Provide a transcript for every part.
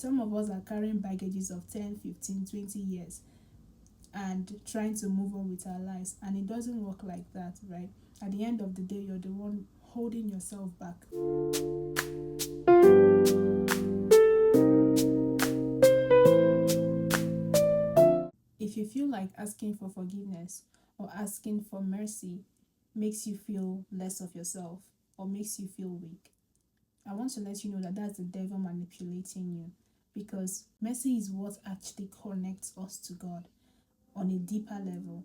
Some of us are carrying baggages of 10, 15, 20 years and trying to move on with our lives, and it doesn't work like that, right? At the end of the day, you're the one holding yourself back. If you feel like asking for forgiveness or asking for mercy makes you feel less of yourself or makes you feel weak, I want to let you know that that's the devil manipulating you, because mercy is what actually connects us to God on a deeper level.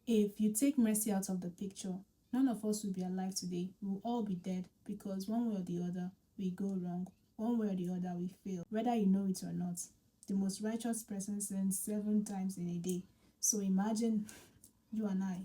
If you take mercy out of the picture, none of us will be alive today. We'll all be dead, because one way or the other, we go wrong. One way or the other, we fail. Whether you know it or not, the most righteous person sins 7 times in a day. So imagine you and I,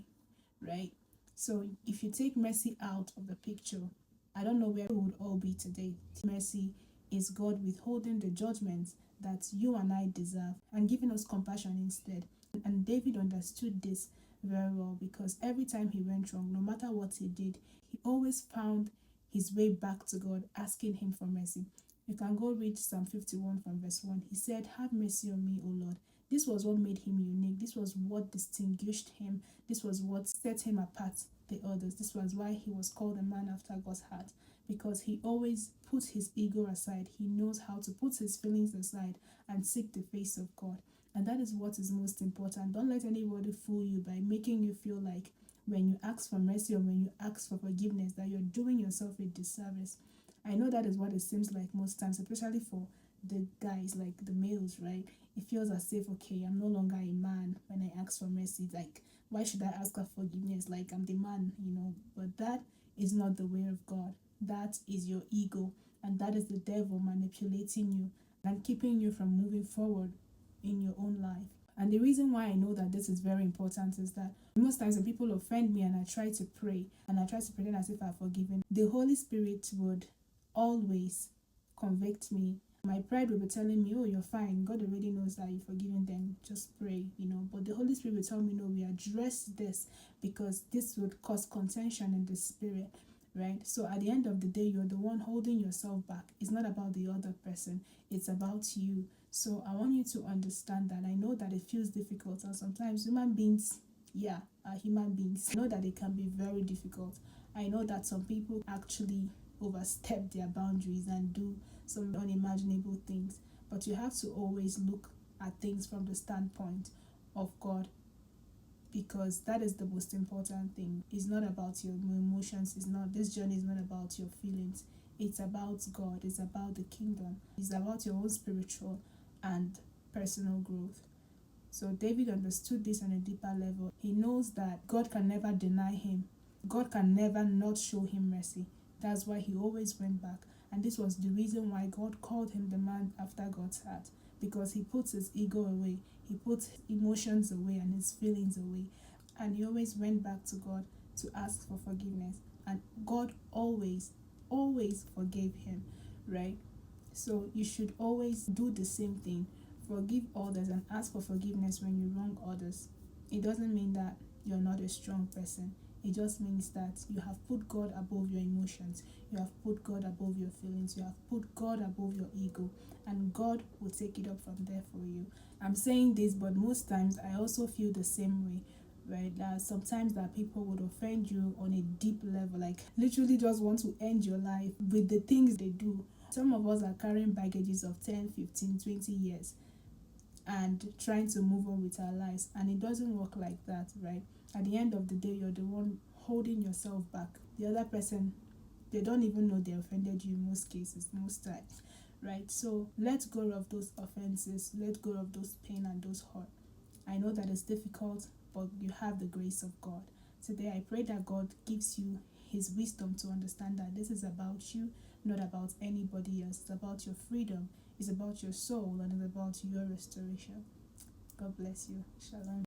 right? So if you take mercy out of the picture, I don't know where we would all be today. Mercy is God withholding the judgment that you and I deserve and giving us compassion instead. And David understood this very well, because every time he went wrong, no matter what he did, he always found his way back to God, asking him for mercy. You can go read Psalm 51 from verse 1. He said, "Have mercy on me, O Lord." This was what made him unique. This was what distinguished him. This was what set him apart the others. This was why he was called a man after God's heart, because he always put his ego aside. He knows how to put his feelings aside and seek the face of God. And that is what is most important. Don't let anybody fool you by making you feel like when you ask for mercy or when you ask for forgiveness that you're doing yourself a disservice. I know that is what it seems like most times, especially for the guys, like the males, right? It feels as if, okay, I'm no longer a man when I ask for mercy. Like, why should I ask for forgiveness? Like, I'm the man, But that is not the way of God. That is your ego, and that is the devil manipulating you and keeping you from moving forward in your own life. And the reason why I know that this is very important is that most times when people offend me and I try to pray and I try to pretend as if I've forgiven, the Holy Spirit would always convict me. My pride will be telling me, "Oh, you're fine. God already knows that you've forgiven them. Just pray. But the Holy Spirit will tell me, "No, we address this because this would cause contention in the spirit." Right? So at the end of the day, you're the one holding yourself back. It's not about the other person, it's about you. So I want you to understand that. I know that it feels difficult, and sometimes human beings, are human beings. I know that it can be very difficult. I know that some people actually overstep their boundaries and do some unimaginable things, but you have to always look at things from the standpoint of God, because that is the most important thing. It's not about your emotions. This journey is not about your feelings. It's about God. It's about the kingdom. It's about your own spiritual and personal growth. So David understood this on a deeper level. He knows that God can never deny him. God can never not show him mercy. That's why he always went back. And this was the reason why God called him the man after God's heart, because he puts his ego away. He puts emotions away and his feelings away. And he always went back to God to ask for forgiveness. And God always, always forgave him, right? So you should always do the same thing. Forgive others and ask for forgiveness when you wrong others. It doesn't mean that you're not a strong person. It just means that you have put God above your emotions. You have put God above your feelings. You have put God above your ego. And God will take it up from there for you. I'm saying this, but most times I also feel the same way. Right? Sometimes that people would offend you on a deep level, like literally just want to end your life with the things they do. Some of us are carrying baggages of 10, 15, 20 years and trying to move on with our lives, and it doesn't work like that, right? At the end of the day, you're the one holding yourself back. The other person, they don't even know they offended you in most cases, most times, right? So let go of those offenses, let go of those pain and those hurt. I know that it's difficult, but you have the grace of God. Today I pray that God gives you his wisdom to understand that this is about you, not about anybody else. It's about your freedom, it's about your soul, and it's about your restoration. God bless you. Shalom.